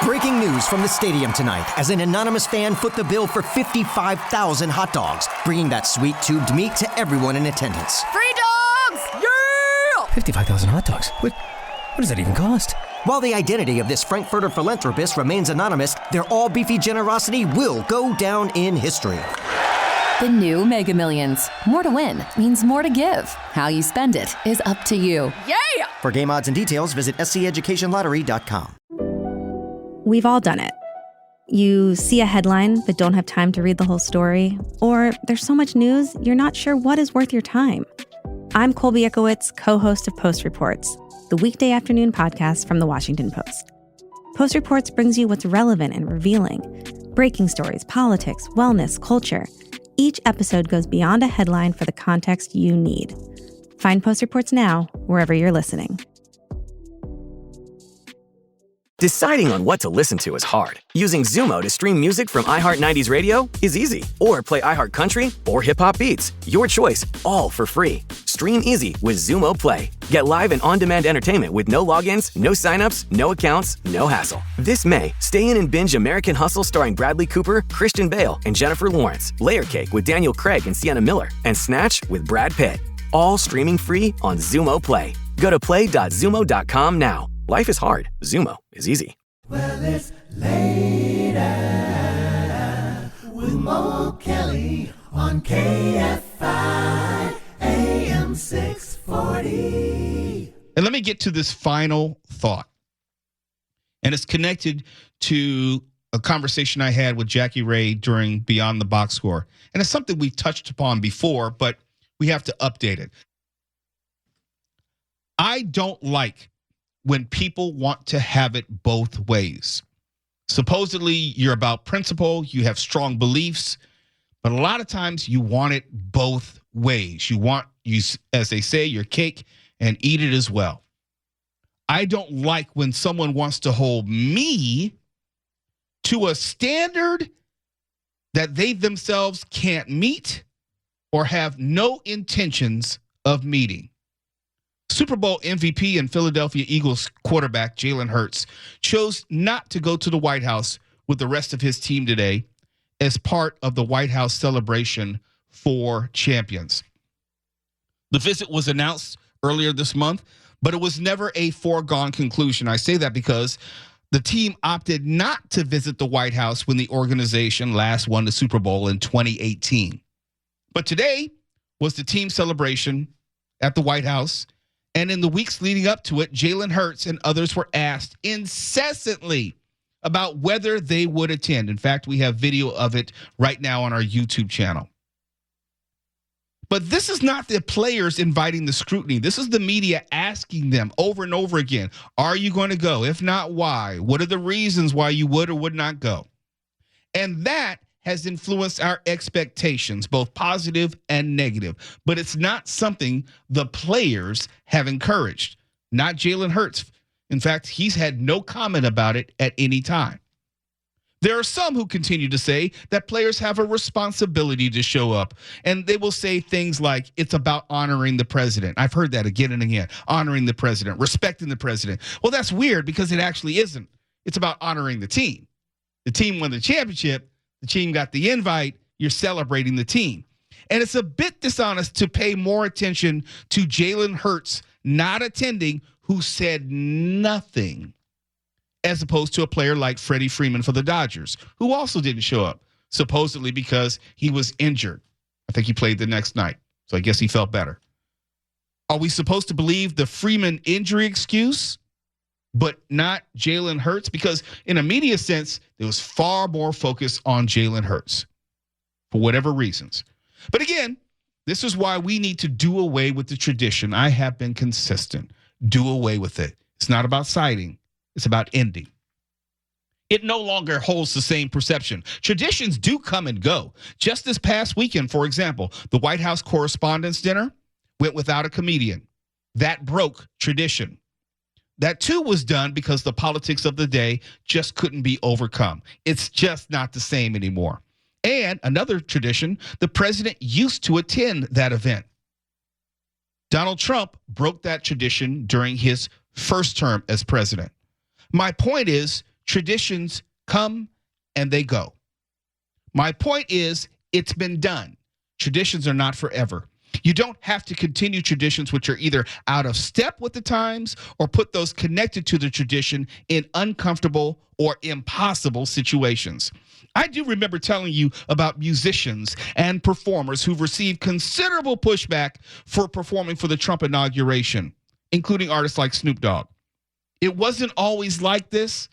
Breaking news from the stadium tonight as an anonymous fan foot the bill for 55,000 hot dogs, bringing that sweet tubed meat to everyone in attendance. Free dogs! Yeah! 55,000 hot dogs? What does that even cost? While the identity of this Frankfurter philanthropist remains anonymous, their all-beefy generosity will go down in history. The new Mega Millions. More to win means more to give. How you spend it is up to you. Yeah! For game odds and details, visit sceducationlottery.com. We've all done it. You see a headline but don't have time to read the whole story, or there's so much news you're not sure what is worth your time. I'm Colby Ekowitz, co-host of Post Reports, the weekday afternoon podcast from The Washington Post. Post Reports brings you what's relevant and revealing. Breaking stories, politics, wellness, culture. Each episode goes beyond a headline for the context you need. Find Post Reports now, wherever you're listening. Deciding on what to listen to is hard. Using Zumo to stream music from iHeart 90s Radio is easy. Or play iHeart Country or Hip Hop Beats. Your choice, all for free. Stream easy with Zumo Play. Get live and on-demand entertainment with no logins, no signups, no accounts, no hassle. This May, stay in and binge American Hustle starring Bradley Cooper, Christian Bale, and Jennifer Lawrence, Layer Cake with Daniel Craig and Sienna Miller, and Snatch with Brad Pitt. All streaming free on Zumo Play. Go to play.zumo.com now. Life is hard. Zumo is easy. Well, it's later with Mo Kelly on KFI AM 640. And let me get to this final thought. And it's connected to a conversation I had with Jackie Ray during Beyond the Box Score. And it's something we've touched upon before, but we have to update it. I don't like when people want to have it both ways. Supposedly, you're about principle, you have strong beliefs, but a lot of times you want it both ways. You want, as they say, your cake and eat it as well. I don't like when someone wants to hold me to a standard that they themselves can't meet or have no intentions of meeting. Super Bowl MVP and Philadelphia Eagles quarterback Jalen Hurts chose not to go to the White House with the rest of his team today as part of the White House celebration for champions. The visit was announced earlier this month, but it was never a foregone conclusion. I say that because the team opted not to visit the White House when the organization last won the Super Bowl in 2018. But today was the team celebration at the White House. And in the weeks leading up to it, Jalen Hurts and others were asked incessantly about whether they would attend. In fact, we have video of it right now on our YouTube channel. But this is not the players inviting the scrutiny. This is the media asking them over and over again, are you going to go? If not, why? What are the reasons why you would or would not go? And that has influenced our expectations, both positive and negative. But it's not something the players have encouraged, not Jalen Hurts. In fact, he's had no comment about it at any time. There are some who continue to say that players have a responsibility to show up, and they will say things like, it's about honoring the president. I've heard that again and again, honoring the president, respecting the president. Well, that's weird because it actually isn't. It's about honoring the team. The team won the championship. The team got the invite. You're celebrating the team. And it's a bit dishonest to pay more attention to Jalen Hurts not attending, who said nothing, as opposed to a player like Freddie Freeman for the Dodgers, who also didn't show up, supposedly because he was injured. I think he played the next night, so I guess he felt better. Are we supposed to believe the Freeman injury excuse, but not Jalen Hurts? Because in a media sense, there was far more focus on Jalen Hurts for whatever reasons. But again, this is why we need to do away with the tradition. I have been consistent. Do away with it. It's not about citing. It's about ending. It no longer holds the same perception. Traditions do come and go. Just this past weekend, for example, the White House Correspondents' Dinner went without a comedian. That broke tradition. That too was done because the politics of the day just couldn't be overcome. It's just not the same anymore. And another tradition, the president used to attend that event. Donald Trump broke that tradition during his first term as president. My point is, Traditions come and they go. My point is, it's been done. Traditions are not forever. You don't have to continue traditions which are either out of step with the times or put those connected to the tradition in uncomfortable or impossible situations. I do remember telling you about musicians and performers who've received considerable pushback for performing for the Trump inauguration, including artists like Snoop Dogg. It wasn't always like this,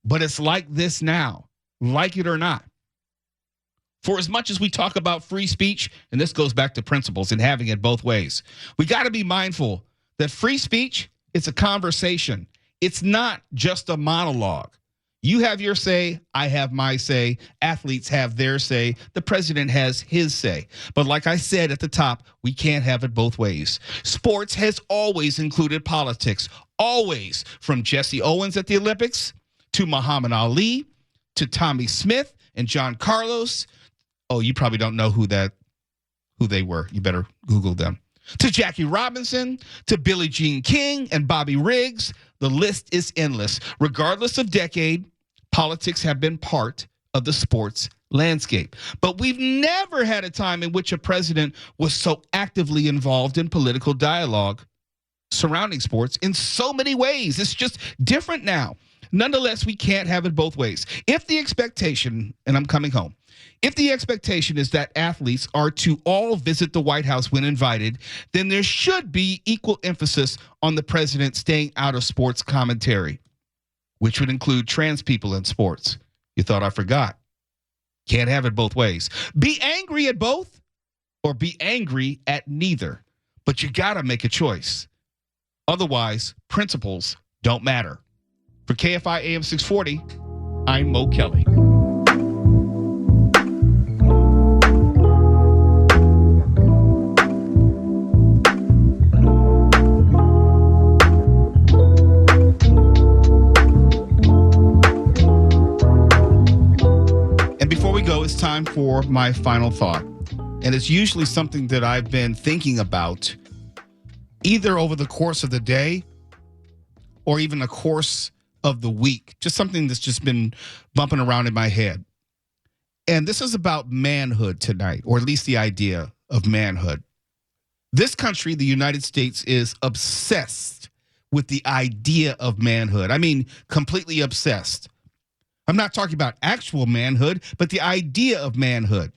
but it's like this now, like it or not. For as much as we talk about free speech, and this goes back to principles and having it both ways, we got to be mindful that free speech, it's a conversation. It's not just a monologue. You have your say, I have my say, athletes have their say, the president has his say. But like I said at the top, we can't have it both ways. Sports has always included politics, always, from Jesse Owens at the Olympics to Muhammad Ali to Tommy Smith and John Carlos. Oh, you probably don't know who they were. You better Google them. To Jackie Robinson, to Billie Jean King and Bobby Riggs, the list is endless. Regardless of decade, politics have been part of the sports landscape. But we've never had a time in which a president was so actively involved in political dialogue surrounding sports in so many ways. It's just different now. Nonetheless, we can't have it both ways. If the expectation, and I'm coming home, if the expectation is that athletes are to all visit the White House when invited, then there should be equal emphasis on the president staying out of sports commentary, which would include trans people in sports. You thought I forgot. Can't have it both ways. Be angry at both or be angry at neither, but you got to make a choice. Otherwise, principles don't matter. For KFI AM 640, I'm Mo Kelly. It's time for my final thought. And it's usually something that I've been thinking about either over the course of the day or even the course of the week. Just something that's just been bumping around in my head. And this is about manhood tonight, or at least the idea of manhood. This country, the United States, is obsessed with the idea of manhood. I mean, completely obsessed. I'm not talking about actual manhood, but the idea of manhood.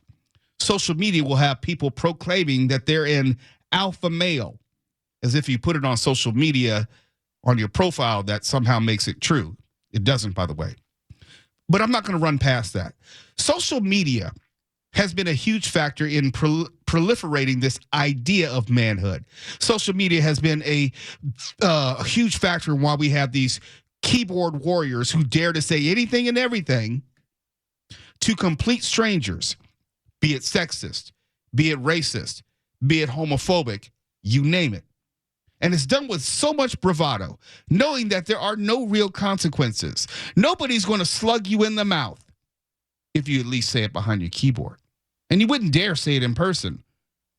Social media will have people proclaiming that they're an alpha male, as if you put it on social media on your profile, that somehow makes it true. It doesn't, by the way. But I'm not going to run past that. Social media has been a huge factor in proliferating this idea of manhood. Social media has been a huge factor in why we have these keyboard warriors who dare to say anything and everything to complete strangers, be it sexist, be it racist, be it homophobic, you name it. And it's done with so much bravado, knowing that there are no real consequences. Nobody's going to slug you in the mouth if you at least say it behind your keyboard. And you wouldn't dare say it in person,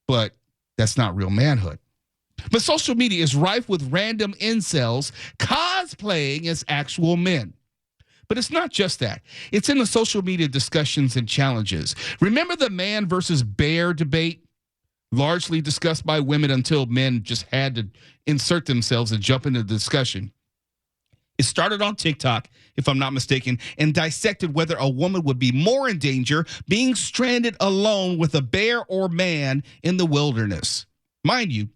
but that's not real manhood. But social media is rife with random incels cosplaying as actual men. But it's not just that. It's in the social media discussions and challenges. Remember the man versus bear debate? Largely discussed by women until men just had to insert themselves and jump into the discussion. It started on TikTok, if I'm not mistaken, and dissected whether a woman would be more in danger being stranded alone with a bear or man in the wilderness. Mind you,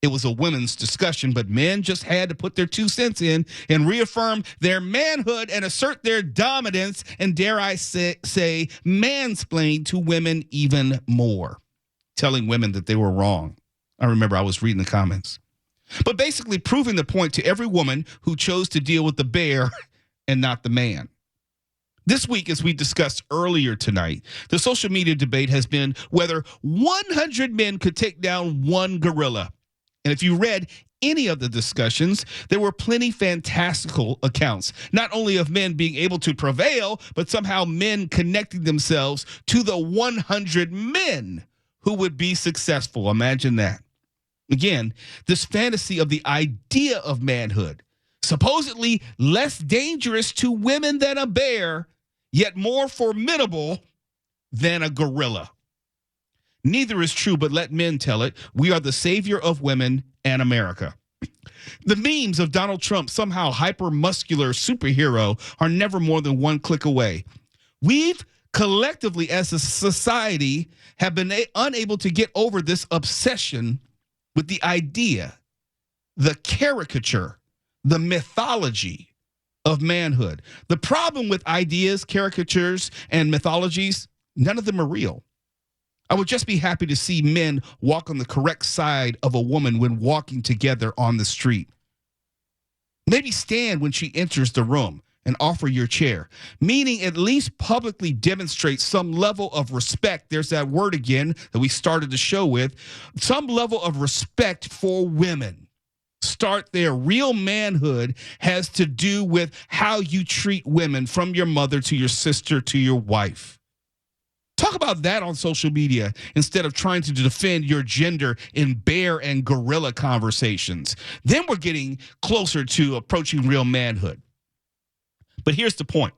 it was a women's discussion, but men just had to put their 2 cents in and reaffirm their manhood and assert their dominance and, dare I say, mansplain to women even more, telling women that they were wrong. I remember I was reading the comments. But basically proving the point to every woman who chose to deal with the bear and not the man. This week, as we discussed earlier tonight, the social media debate has been whether 100 men could take down one gorilla. And if you read any of the discussions, there were plenty fantastical accounts, not only of men being able to prevail, but somehow men connecting themselves to the 100 men who would be successful. Imagine that. Again, this fantasy of the idea of manhood, supposedly less dangerous to women than a bear, yet more formidable than a gorilla. Neither is true, but let men tell it. We are the savior of women and America. The memes of Donald Trump, somehow hyper-muscular superhero, are never more than one click away. We've collectively, as a society, have been unable to get over this obsession with the idea, the caricature, the mythology of manhood. The problem with ideas, caricatures, and mythologies, none of them are real. I would just be happy to see men walk on the correct side of a woman when walking together on the street. Maybe stand when she enters the room and offer your chair, meaning at least publicly demonstrate some level of respect. There's that word again that we started the show with. Some level of respect for women. Start there. Real manhood has to do with how you treat women, from your mother to your sister to your wife. Talk about that on social media instead of trying to defend your gender in bear and gorilla conversations. Then we're getting closer to approaching real manhood. But here's the point.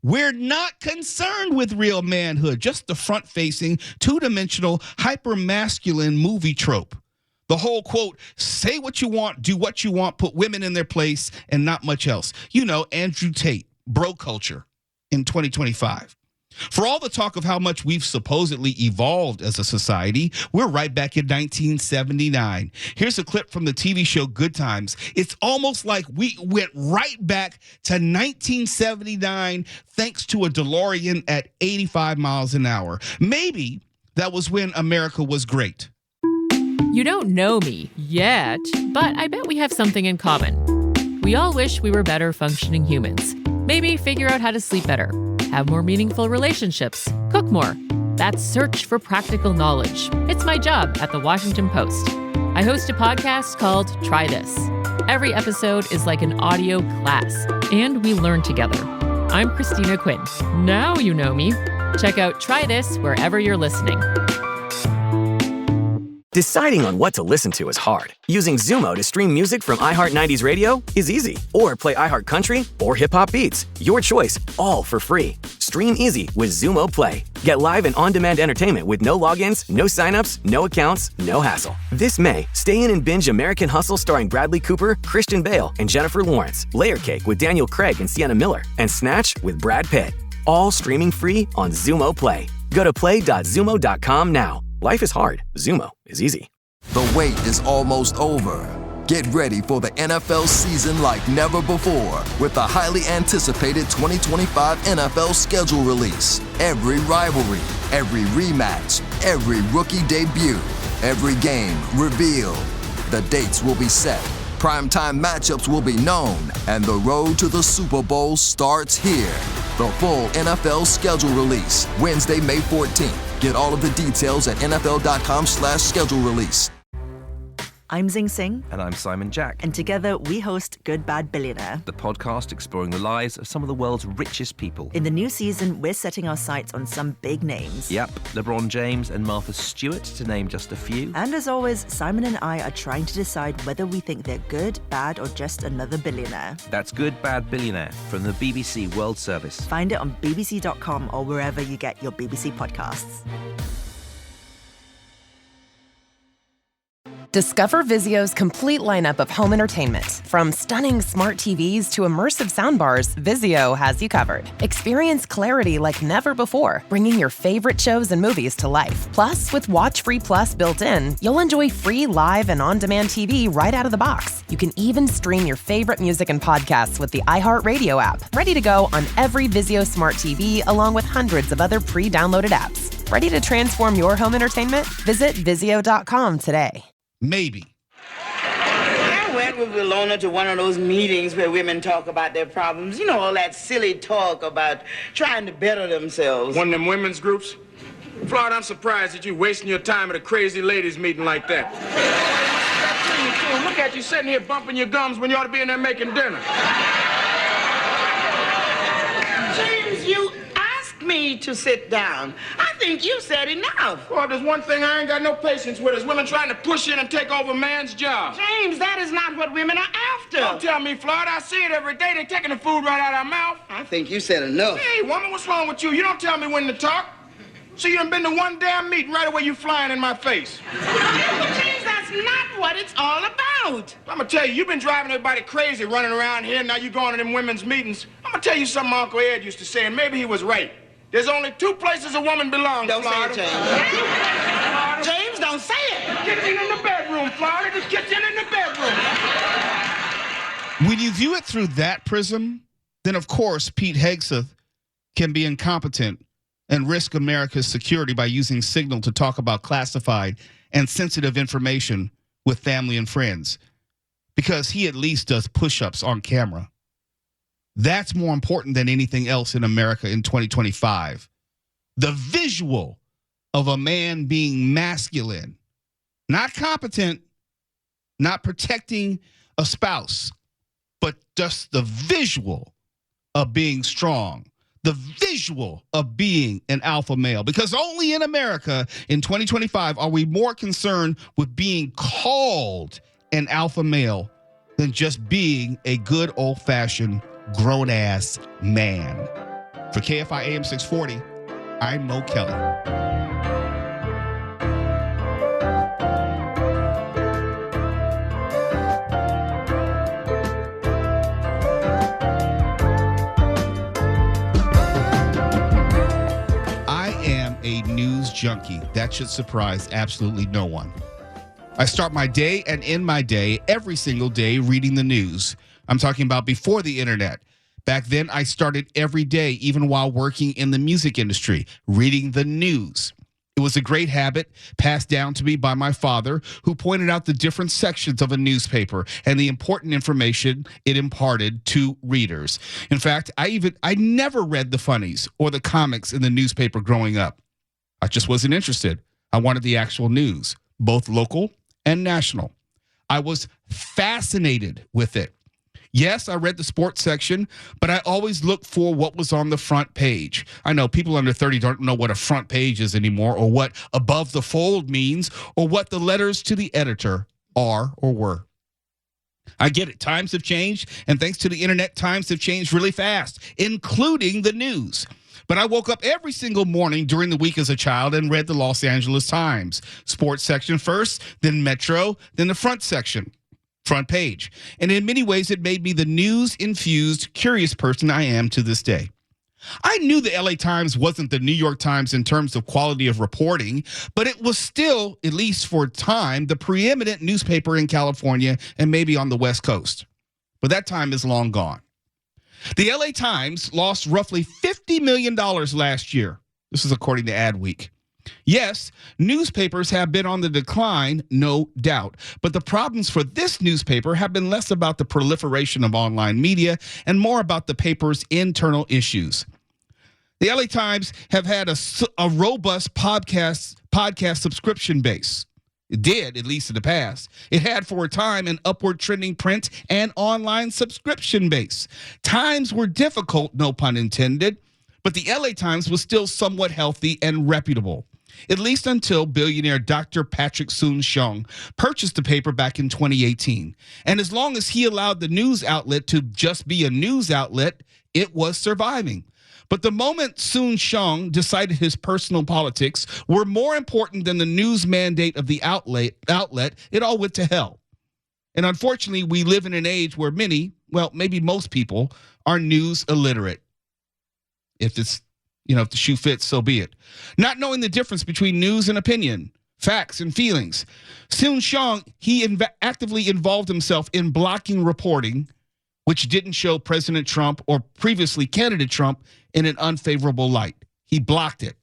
We're not concerned with real manhood, just the front-facing, two-dimensional, hyper-masculine movie trope. The whole quote, say what you want, do what you want, put women in their place, and not much else. You know, Andrew Tate, bro culture in 2025. For all the talk of how much we've supposedly evolved as a society, we're right back in 1979. Here's a clip from the TV show Good Times. It's almost like we went right back to 1979 thanks to a DeLorean at 85 miles an hour. Maybe that was when America was great. You don't know me yet, but I bet we have something in common. We all wish we were better functioning humans. Maybe figure out how to sleep better, have more meaningful relationships, cook more. That's Search for Practical Knowledge. It's my job at the Washington Post. I host a podcast called Try This. Every episode is like an audio class, and we learn together. I'm Christina Quinn. Now you know me. Check out Try This wherever you're listening. Deciding on what to listen to is hard. Using Zumo to stream music from iHeart90's radio is easy. Or play iHeart Country or Hip Hop Beats. Your choice, all for free. Stream easy with Zumo Play. Get live and on-demand entertainment with no logins, no signups, no accounts, no hassle. This May, stay in and binge American Hustle starring Bradley Cooper, Christian Bale, and Jennifer Lawrence. Layer Cake with Daniel Craig and Sienna Miller. And Snatch with Brad Pitt. All streaming free on Zumo Play. Go to play.zumo.com now. Life is hard. Zumo is easy. The wait is almost over. Get ready for the NFL season like never before with the highly anticipated 2025 NFL schedule release. Every rivalry, every rematch, every rookie debut, every game revealed. The dates will be set. Primetime matchups will be known, and the road to the Super Bowl starts here. The full NFL schedule release, Wednesday, May 14th. Get all of the details at NFL.com/schedule release. I'm Zing Singh. And I'm Simon Jack. And together we host Good Bad Billionaire, the podcast exploring the lives of some of the world's richest people. In the new season, we're setting our sights on some big names. Yep, LeBron James and Martha Stewart, to name just a few. And as always, Simon and I are trying to decide whether we think they're good, bad, or just another billionaire. That's Good Bad Billionaire from the BBC World Service. Find it on bbc.com or wherever you get your BBC podcasts. Discover Vizio's complete lineup of home entertainment. From stunning smart TVs to immersive soundbars, Vizio has you covered. Experience clarity like never before, bringing your favorite shows and movies to life. Plus, with Watch Free Plus built in, you'll enjoy free live and on-demand TV right out of the box. You can even stream your favorite music and podcasts with the iHeartRadio app. Ready to go on every Vizio smart TV, along with hundreds of other pre-downloaded apps. Ready to transform your home entertainment? Visit Vizio.com today. Maybe. I went with Ilona to one of those meetings where women talk about their problems. You know, all that silly talk about trying to better themselves. One of them women's groups? Florida, I'm surprised that you're wasting your time at a crazy ladies meeting like that. Look at you sitting here bumping your gums when you ought to be in there making dinner. James, you asked me to sit down. I think you said enough. Well, there's one thing I ain't got no patience with is women trying to push in and take over a man's job. James, that is not what women are after. lobster. Don't tell me, Florida. I see it every day. They're taking the food right out of our mouth. I think you said enough. Hey, woman, what's wrong with you? You don't tell me when to talk. So you done been to one damn meeting right away you flying in my face. James, that's not what it's all about. I'm gonna tell you, you've been driving everybody crazy running around here. Now you going to them women's meetings. I'm gonna tell you something Uncle Ed used to say, and maybe he was right. There's only 2 places a woman belongs, Don't Florida. say it, James. James, don't say it. The kitchen in the bedroom, Florida. The kitchen in the bedroom. When you view it through that prism, then of course Pete Hegseth can be incompetent and risk America's security by using Signal to talk about classified and sensitive information with family and friends, because he at least does push-ups on camera. That's more important than anything else in America in 2025. The visual of a man being masculine, not competent, not protecting a spouse, but just the visual of being strong, the visual of being an alpha male. Because only in America in 2025 are we more concerned with being called an alpha male than just being a good old-fashioned grown-ass man. For KFI AM 640, I'm Mo Kelly. I am a news junkie. That should surprise absolutely no one. I start my day and end my day every single day reading the news. I'm talking about before the internet. Back then, I started every day, even while working in the music industry, reading the news. It was a great habit passed down to me by my father, who pointed out the different sections of a newspaper and the important information it imparted to readers. In fact, I never read the funnies or the comics in the newspaper growing up. I just wasn't interested. I wanted the actual news, both local and national. I was fascinated with it. Yes, I read the sports section, but I always looked for what was on the front page. I know people under 30 don't know what a front page is anymore, or what above the fold means, or what the letters to the editor are or were. I get it. Times have changed, and thanks to the internet, times have changed really fast, including the news. But I woke up every single morning during the week as a child and read the Los Angeles Times. Sports section first, then Metro, then the front section. Front page. And in many ways, it made me the news-infused, curious person I am to this day. I knew the LA Times wasn't the New York Times in terms of quality of reporting, but it was still, at least for a time, the preeminent newspaper in California and maybe on the West Coast. But that time is long gone. The LA Times lost roughly $50 million last year. This is according to Adweek. Yes, newspapers have been on the decline, no doubt. But the problems for this newspaper have been less about the proliferation of online media and more about the paper's internal issues. The LA Times have had a robust podcast subscription base. It did, at least in the past. It had for a time an upward trending print and online subscription base. Times were difficult, no pun intended, but the LA Times was still somewhat healthy and reputable, at least until billionaire Dr. Patrick Soon-Shiong purchased the paper back in 2018. And as long as he allowed the news outlet to just be a news outlet, it was surviving. But the moment Soon-Shiong decided his personal politics were more important than the news mandate of the outlet, it all went to hell. And unfortunately, we live in an age where many, well, maybe most people, are news illiterate. If it's, if the shoe fits, so be it. Not knowing the difference between news and opinion, facts and feelings. Soon-Shiong, he actively involved himself in blocking reporting, which didn't show President Trump or previously candidate Trump in an unfavorable light. He blocked it.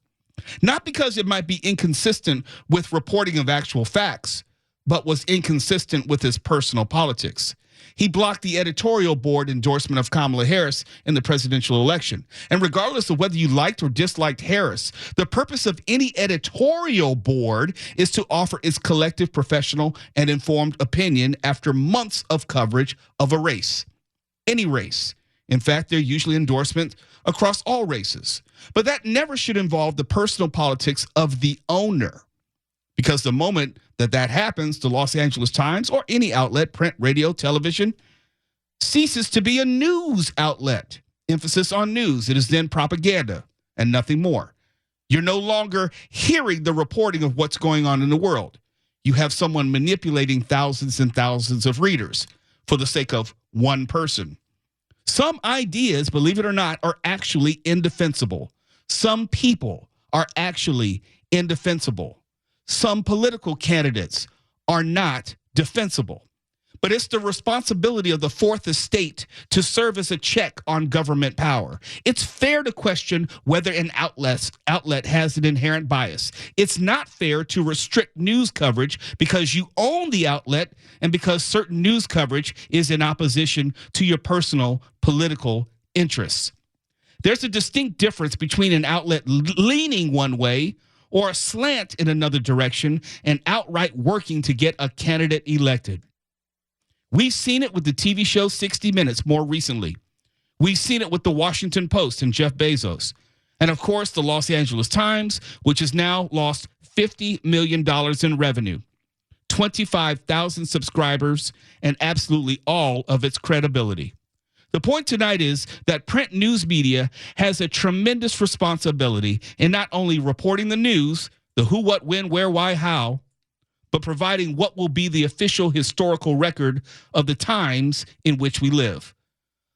Not because it might be inconsistent with reporting of actual facts, but was inconsistent with his personal politics. He blocked the editorial board endorsement of Kamala Harris in the presidential election. And regardless of whether you liked or disliked Harris, the purpose of any editorial board is to offer its collective professional and informed opinion after months of coverage of a race. Any race. In fact, they're usually endorsements across all races. But that never should involve the personal politics of the owner. Because the moment that happens, the Los Angeles Times or any outlet, print, radio, television, ceases to be a news outlet. Emphasis on news. It is then propaganda and nothing more. You're no longer hearing the reporting of what's going on in the world. You have someone manipulating thousands and thousands of readers for the sake of one person. Some ideas, believe it or not, are actually indefensible. Some people are actually indefensible. Some political candidates are not defensible. But it's the responsibility of the fourth estate to serve as a check on government power. It's fair to question whether an outlet has an inherent bias. It's not fair to restrict news coverage because you own the outlet and because certain news coverage is in opposition to your personal political interests. There's a distinct difference between an outlet leaning one way or a slant in another direction and outright working to get a candidate elected. We've seen it with the TV show 60 Minutes more recently. We've seen it with the Washington Post and Jeff Bezos. And of course, the Los Angeles Times, which has now lost $50 million in revenue, 25,000 subscribers, and absolutely all of its credibility. The point tonight is that print news media has a tremendous responsibility in not only reporting the news, the who, what, when, where, why, how, but providing what will be the official historical record of the times in which we live.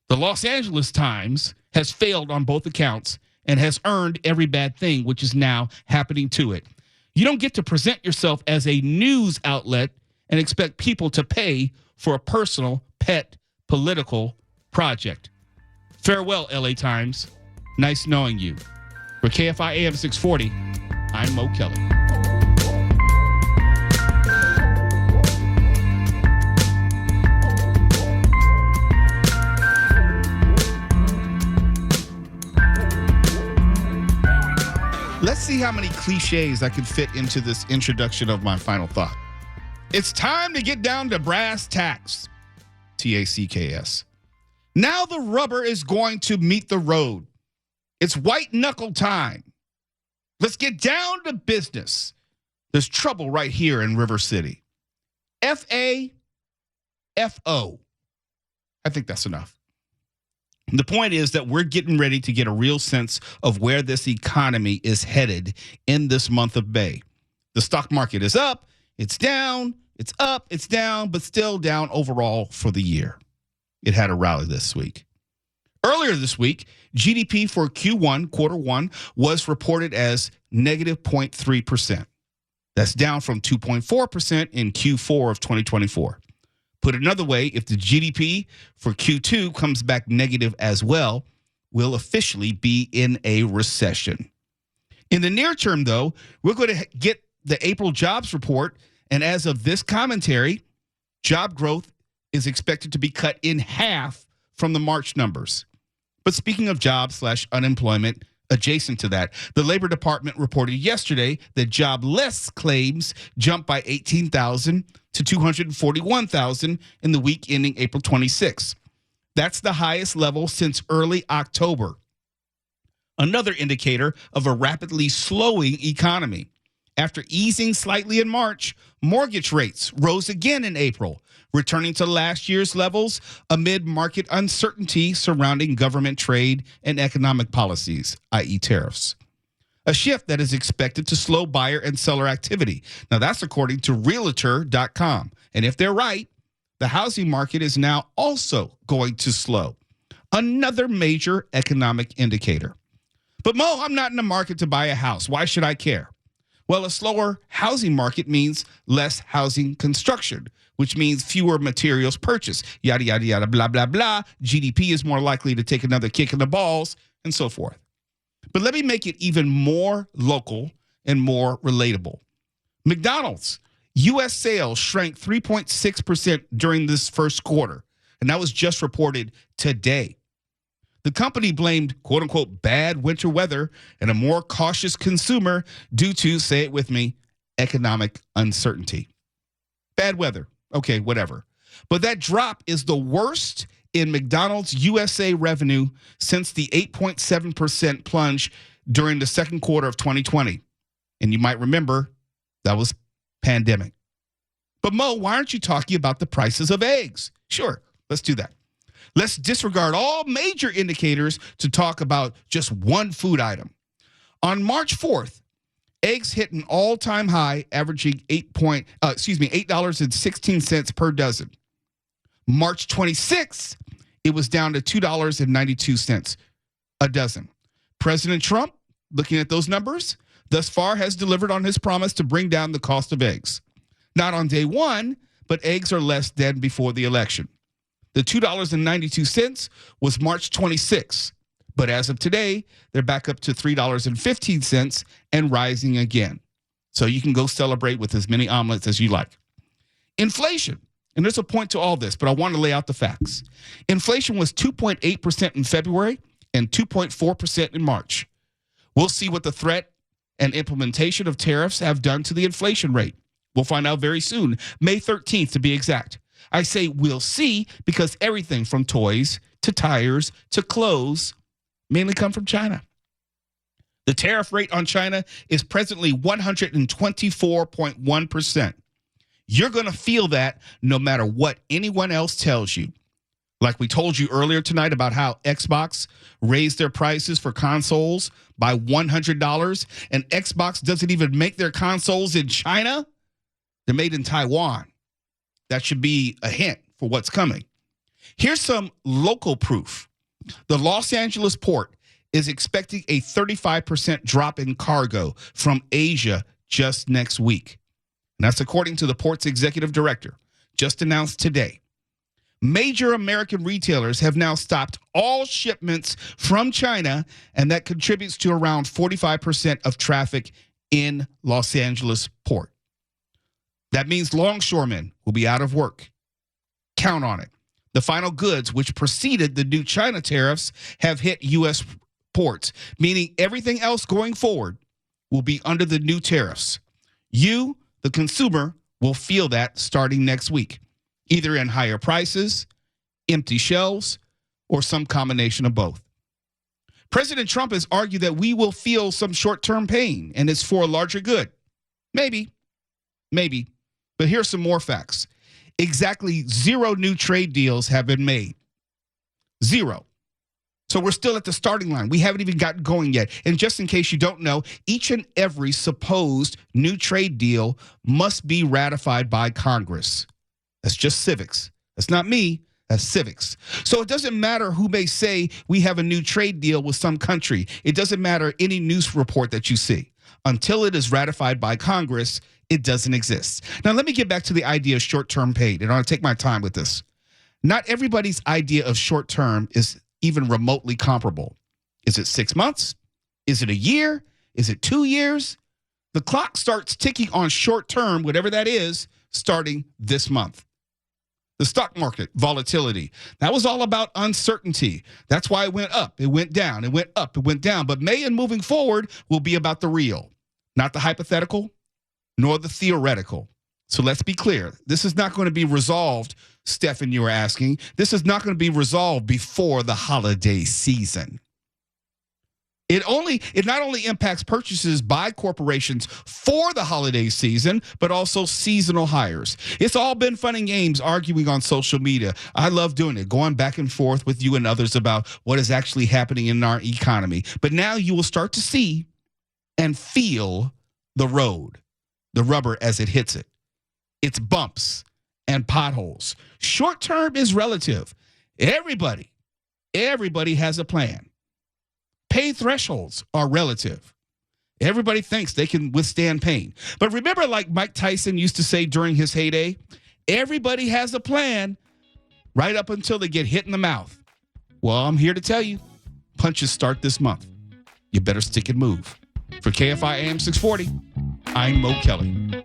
The Los Angeles Times has failed on both accounts and has earned every bad thing which is now happening to it. You don't get to present yourself as a news outlet and expect people to pay for a personal, pet, political project. Farewell, LA Times. Nice knowing you. For KFI AM 640, I'm Mo Kelly. Let's see how many cliches I can fit into this introduction of my final thought. It's time to get down to brass tacks. TACKS. Now the rubber is going to meet the road. It's white knuckle time. Let's get down to business. There's trouble right here in River City. FAFO. I think that's enough. The point is that we're getting ready to get a real sense of where this economy is headed in this month of May. The stock market is up, it's down, it's up, it's down, but still down overall for the year. It had a rally this week. Earlier this week, GDP for Q1, quarter one, was reported as negative 0.3%. That's down from 2.4% in Q4 of 2024. Put another way, if the GDP for Q2 comes back negative as well, we'll officially be in a recession. In the near term, though, we're going to get the April jobs report, and as of this commentary, job growth is expected to be cut in half from the March numbers. But speaking of jobs/unemployment, adjacent to that, the Labor Department reported yesterday that jobless claims jumped by 18,000 to 241,000 in the week ending April 26. That's the highest level since early October. Another indicator of a rapidly slowing economy. After easing slightly in March, mortgage rates rose again in April, returning to last year's levels amid market uncertainty surrounding government trade and economic policies, i.e. tariffs. A shift that is expected to slow buyer and seller activity. Now, that's according to Realtor.com. And if they're right, the housing market is now also going to slow. Another major economic indicator. But Mo, I'm not in the market to buy a house. Why should I care? Well, a slower housing market means less housing construction, which means fewer materials purchased, yada, yada, yada, blah, blah, blah. GDP is more likely to take another kick in the balls, and so forth. But let me make it even more local and more relatable. McDonald's U.S. sales shrank 3.6% during this first quarter, and that was just reported today. The company blamed, quote unquote, bad winter weather and a more cautious consumer due to, say it with me, economic uncertainty. Bad weather. Okay, whatever. But that drop is the worst in McDonald's USA revenue since the 8.7% plunge during the second quarter of 2020. And you might remember that was pandemic. But Mo, why aren't you talking about the prices of eggs? Sure, let's do that. Let's disregard all major indicators to talk about just one food item. On March 4th, eggs hit an all-time high, averaging $8.16 per dozen. March 26th, it was down to $2.92 a dozen. President Trump, looking at those numbers, thus far has delivered on his promise to bring down the cost of eggs. Not on day one, but eggs are less than before the election. The $2.92 was March 26th, but as of today, they're back up to $3.15 and rising again. So you can go celebrate with as many omelets as you like. Inflation, and there's a point to all this, but I want to lay out the facts. Inflation was 2.8% in February and 2.4% in March. We'll see what the threat and implementation of tariffs have done to the inflation rate. We'll find out very soon, May 13th to be exact. I say we'll see because everything from toys to tires to clothes mainly come from China. The tariff rate on China is presently 124.1%. You're going to feel that no matter what anyone else tells you. Like we told you earlier tonight about how Xbox raised their prices for consoles by $100, and Xbox doesn't even make their consoles in China. They're made in Taiwan. That should be a hint for what's coming. Here's some local proof. The Los Angeles port is expecting a 35% drop in cargo from Asia just next week. And that's according to the port's executive director, just announced today. Major American retailers have now stopped all shipments from China, and that contributes to around 45% of traffic in Los Angeles port. That means longshoremen will be out of work. Count on it. The final goods, which preceded the new China tariffs, have hit U.S. ports, meaning everything else going forward will be under the new tariffs. You, the consumer, will feel that starting next week, either in higher prices, empty shelves, or some combination of both. President Trump has argued that we will feel some short-term pain, and it's for a larger good. Maybe. But here's some more facts. Exactly 0 new trade deals have been made. 0. So we're still at the starting line. We haven't even gotten going yet. And just in case you don't know, each and every supposed new trade deal must be ratified by Congress. That's just civics. That's not me. That's civics. So it doesn't matter who may say we have a new trade deal with some country. It doesn't matter any news report that you see. Until it is ratified by Congress, it doesn't exist. Now, let me get back to the idea of short-term pain, and I want to take my time with this. Not everybody's idea of short-term is even remotely comparable. Is it 6 months? Is it a year? Is it 2 years? The clock starts ticking on short-term, whatever that is, starting this month. The stock market volatility, that was all about uncertainty. That's why it went up, it went down, it went up, it went down. But May and moving forward will be about the real, not the hypothetical, nor the theoretical. So let's be clear. This is not going to be resolved, Stephen, you were asking. This is not going to be resolved before the holiday season. It not only impacts purchases by corporations for the holiday season, but also seasonal hires. It's all been fun and games arguing on social media. I love doing it, going back and forth with you and others about what is actually happening in our economy. But now you will start to see and feel the road, the rubber as it hits it. It's bumps and potholes. Short term is relative. Everybody has a plan. Pay thresholds are relative. Everybody thinks they can withstand pain. But remember, like Mike Tyson used to say during his heyday, everybody has a plan right up until they get hit in the mouth. Well, I'm here to tell you, punches start this month. You better stick and move. For KFI AM 640, I'm Mo Kelly.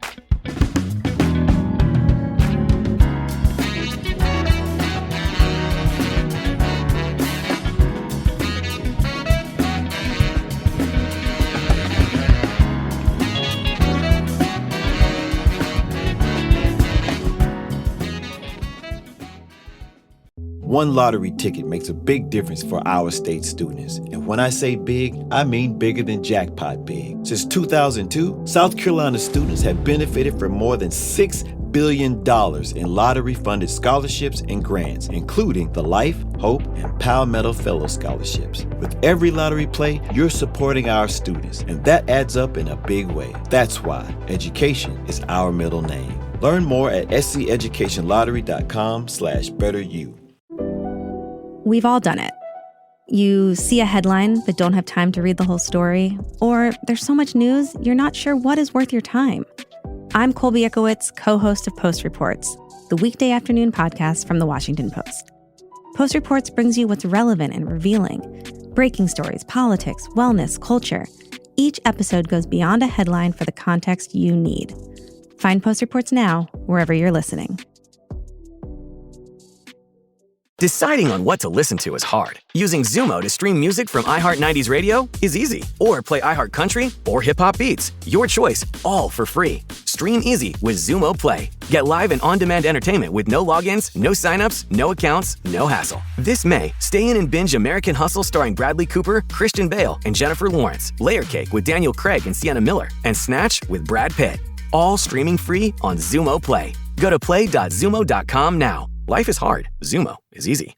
One lottery ticket makes a big difference for our state students. And when I say big, I mean bigger than jackpot big. Since 2002, South Carolina students have benefited from more than $6 billion in lottery-funded scholarships and grants, including the Life, Hope, and Palmetto Fellow Scholarships. With every lottery play, you're supporting our students, and that adds up in a big way. That's why education is our middle name. Learn more at sceducationlottery.com/betteryou. We've all done it. You see a headline but don't have time to read the whole story, or there's so much news you're not sure what is worth your time. I'm Colby Ickowitz, co-host of Post Reports, the weekday afternoon podcast from The Washington Post. Post Reports brings you what's relevant and revealing. Breaking stories, politics, wellness, culture. Each episode goes beyond a headline for the context you need. Find Post Reports now, wherever you're listening. Deciding on what to listen to is hard. Using Zumo to stream music from iHeart 90s Radio is easy. Or play iHeart Country or Hip Hop Beats. Your choice, all for free. Stream easy with Zumo Play. Get live and on-demand entertainment with no logins, no signups, no accounts, no hassle. This May, stay in and binge American Hustle starring Bradley Cooper, Christian Bale, and Jennifer Lawrence, Layer Cake with Daniel Craig and Sienna Miller, and Snatch with Brad Pitt. All streaming free on Zumo Play. Go to play.zumo.com now. Life is hard. Zumo is easy.